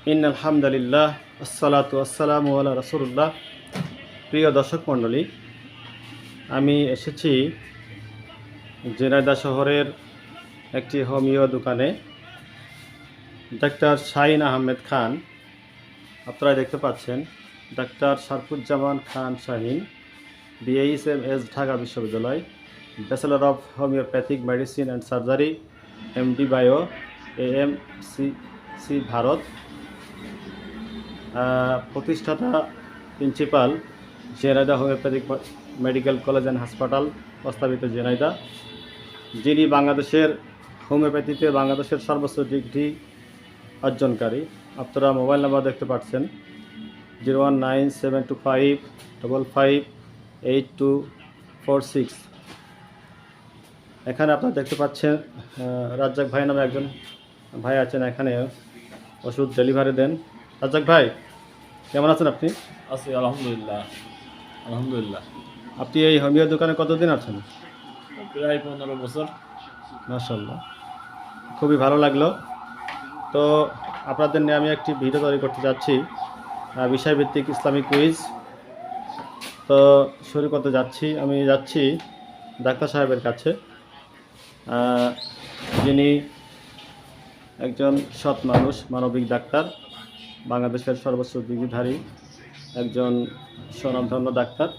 ইন্নাল হামদুলিল্লাহ আসসালাতু আসসালামু আলা রাসূলুল্লাহ। প্রিয় দর্শক মণ্ডলী, আমি এসেছি ঝিনাইদহ শহরের একটি হোমিও দোকানে। ডাক্তার শাহিন আহমেদ খান, আপনারা দেখতে পাচ্ছেন, ডাক্তার শারফুজ্জামান খান শাহিন, BASMS ঢাকা বিশ্ববিদ্যালয়, bachelor of homeopathic medicine and surgery, MD bio, AMCC Bharat, প্রতিষ্ঠাতা principal, Jhenaidah homeopathic medical college and হাসপাতাল, প্রস্তাবিত ঝিনাইদহ, যিনি বাংলাদেশের হোমিওপ্যাথিতে বাংলাদেশের সর্বোচ্চ ডিগ্রি অর্জনকারী। আপনারা মোবাইল নাম্বার দেখতে পাচ্ছেন 01972558246। এখানে আপনারা দেখতে পাচ্ছেন রাজ্জাক ভাই নামে একজন ভাই আছেন, এখানে ওষুধ ডেলিভারি দেন। রাজ্জাক ভাই, কেমন আছেন আপনি? আছি আলহামদুলিল্লাহ। আলহামদুলিল্লাহ। আপনি এই হোমিও দোকানে কতদিন আছেন? প্রায় 15 বছর। মাশাআল্লাহ, খুবই ভালো লাগলো। তো আপনাদের নিয়ে আমি একটি ভিডিও তৈরি করতে যাচ্ছি, বিষয়ভিত্তিক ইসলামিক কুইজ। তো শুরু করতে যাচ্ছি। আমি যাচ্ছি ডাক্তার সাহেবের কাছে, যিনি একজন সৎ মানুষ, মানবিক ডাক্তার, বাংলাদেশের সর্বোচ্চ ডিগ্রিধারী একজন স্বনামধন্য ডাক্তার।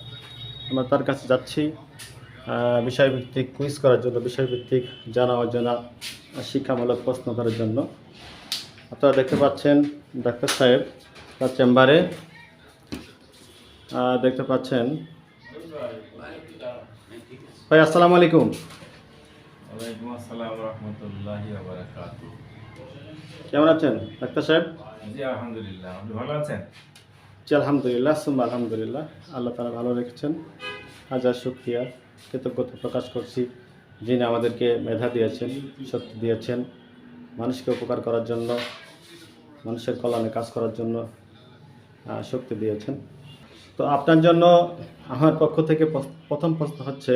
আমরা তার কাছে যাচ্ছি বিষয়ভিত্তিক কুইজ করার জন্য, বিষয়ভিত্তিক জানা অজানা শিক্ষামূলক প্রশ্ন করার জন্য। আপনারা দেখতে পাচ্ছেন ডাক্তার সাহেব তার চেম্বারে, দেখতে পাচ্ছেন। ভাই আসসালামু আলাইকুম। ওয়ালাইকুম আসসালাম ওয়া রাহমাতুল্লাহি ওয়া বারাকাতুহু। কেমন আছেন ডাক্তার সাহেব? জি আলহামদুলিল্লাহ। আপনি ভালো আছেন? জি আলহামদুলিল্লাহ, সুম্মা আলহামদুলিল্লাহ। আল্লাহ তাআলা ভালো রেখেছেন, হাজার শুকরিয়া, কৃতজ্ঞতা প্রকাশ করছি যিনি আমাদেরকে মেধা দিয়েছেন, শক্তি দিয়েছেন, মানুষকে উপকার করার জন্য, মানুষের কল্যাণে কাজ করার জন্য শক্তি দিয়েছেন। তো আপনার জন্য আমার পক্ষ থেকে প্রথম প্রশ্ন হচ্ছে,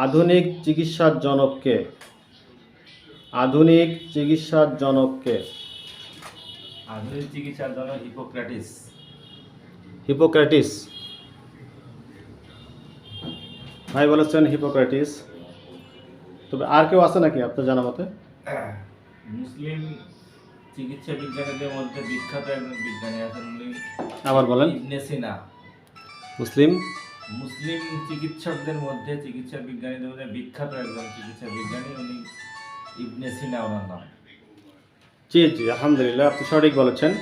আধুনিক চিকিৎসার জনককে? আধুনিক চিকিৎসার জনককে? আধুনিক চিকিৎসার জন্য হিপোক্রেটিস। হিপোক্রেটিস ভাই বলেছেন হিপোক্রেটিস। তবে আর কেউ আছে নাকি আপনার জানা মতে? মুসলিম চিকিৎসা বিজ্ঞানীদের মধ্যে বিখ্যাত একজন বিজ্ঞানী আছেন, উনি আবার বলেন। ইবনে সিনা। মুসলিম চিকিৎসকদের মধ্যে, চিকিৎসা বিজ্ঞানীদের মধ্যে বিখ্যাত একজন চিকিৎসা বিজ্ঞানী, উনি ইবনে সিনা ওনার নাম। জি জি আলহামদুলিল্লাহ, আপনি সঠিক বলেছেন।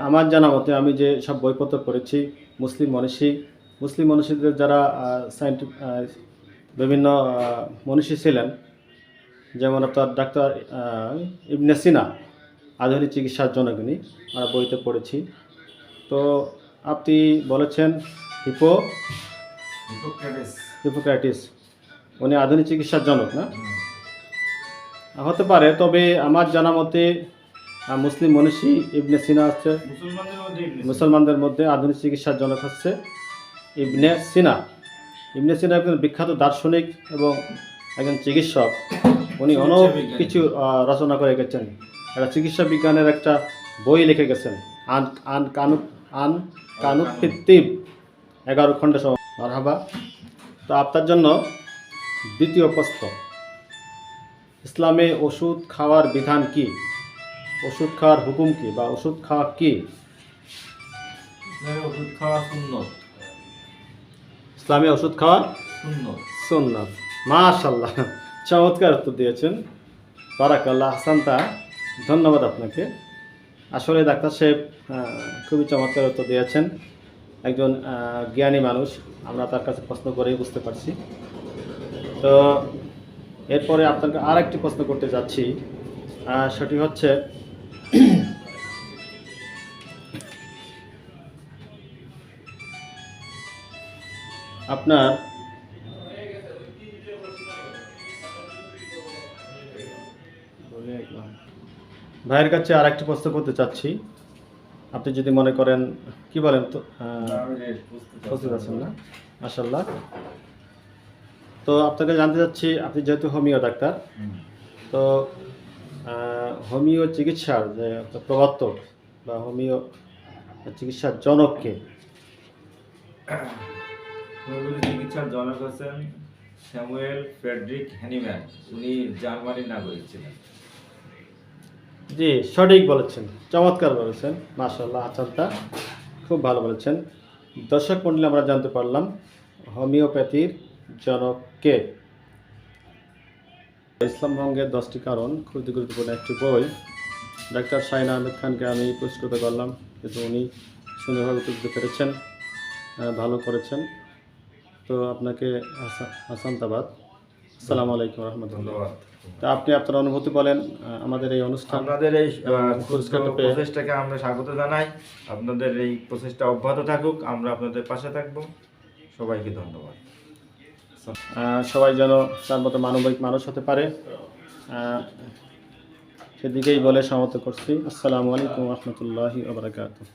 আমার জানা মতে, আমি যে সব বইপত্র পড়েছি, মুসলিম মনীষীদের যারা বিভিন্ন মনীষী ছিলেন, যেমন আপনার ডাক্তার ইবনে সিনা, আধুনিক চিকিৎসার জনক উনি, আমরা বইতে পড়েছি। তো আপনি বলেছেন হিপোক্রেটিস, উনি আধুনিক চিকিৎসার জনক না? হতে পারে, তবে আমার জানা মতে মুসলিম মনীষী ইবনে সিনা হচ্ছে, মুসলমানদের মধ্যে আধুনিক চিকিৎসার জনক হচ্ছে ইবনে সিনা। ইবনে সিনা একজন বিখ্যাত দার্শনিক এবং একজন চিকিৎসক। উনি অনেক কিছু রচনা করে গেছেন। একটা চিকিৎসা বিজ্ঞানের একটা বই লিখে গেছেন, আন কানুত ফিত্তিব, 11 খণ্ড সহ। মারহাবা। তো আপনার জন্য দ্বিতীয় প্রশ্ন, ইসলামে ওষুধ খাওয়ার বিধান কি? ওষুধ খাওয়ার হুকুম কি, বা ওষুধ খাওয়া কি? ওষুধ খাওয়া সুন্নত। ইসলামে ওষুধ খাওয়া সুন্নত। মাশাআল্লাহ, চমৎকার উত্তর দিয়েছেন, বারাকাল্লাহ, হাসানতা, ধন্যবাদ আপনাকে। আসলে ডাক্তার সাহেব খুবই চমৎকার উত্তর দিয়েছেন, একজন জ্ঞানী মানুষ। আমরা তার কাছে প্রশ্ন করেই বুঝতে পারছি। তো এরপরে আপনাকে আর একটি প্রশ্ন করতে যাচ্ছি, সেটি হচ্ছে, আপনার ভাইয়ের কাছে আর একটি প্রশ্ন করতে চাচ্ছি, আপনি যদি মনে করেন, কি বলেন? তো প্রস্তুত আছেন না? মাশাআল্লাহ। তো আপনাকে জানতে চাচ্ছি, আপনি যেহেতু হোমিও ডাক্তার, তো হোমিও চিকিৎসার যে প্রবর্তক বা হোমিও চিকিৎসার জনককে হোমিওপ্যাথি চিকিৎসার জনক হচ্ছেন স্যামুয়েল ফ্রেডরিক হ্যানিম্যান। উনি জার্মানির নাগরিক ছিলেন। জি, সঠিক বলেছেন, চমৎকার বলেছেন, মাশাআল্লাহ। আচারটা খুব ভালো বলেছেন। দর্শক মণ্ডলী, আমরা জানতে পারলাম হোমিওপ্যাথির জনককে। ইসলাম ভঙ্গের 10টি কারণ খুবই গুরুত্বপূর্ণ একটি বই। ডাক্তার শাহিন আহমেদ খানকে আমি পুরস্কৃত করলাম, কিন্তু উনি সুন্দরভাবে উত্তর দিতে পেরেছেন, ভালো করেছেন। তো আপনাকে হাসান্তাবাদ। আসসালামু আলাইকুম রহমতুল্লাহ। ধন্যবাদ। তা আপনি আপনার অনুভূতি বলেন আমাদের এই অনুষ্ঠান। আপনাদের এই পুরস্কারটা পেয়ে প্রচেষ্টাকে আমরা স্বাগত জানাই। আপনাদের এই প্রচেষ্টা অব্যাহত থাকুক, আমরা আপনাদের পাশে থাকব। সবাইকে ধন্যবাদ। সবাই যেন তার মতো মানবিক মানুষ হতে পারে, সেদিকেই বলে সমাপ্ত করছি। আসসালামু আলাইকুম রহমতুল্লাহি ওয়া বারাকাতুহু।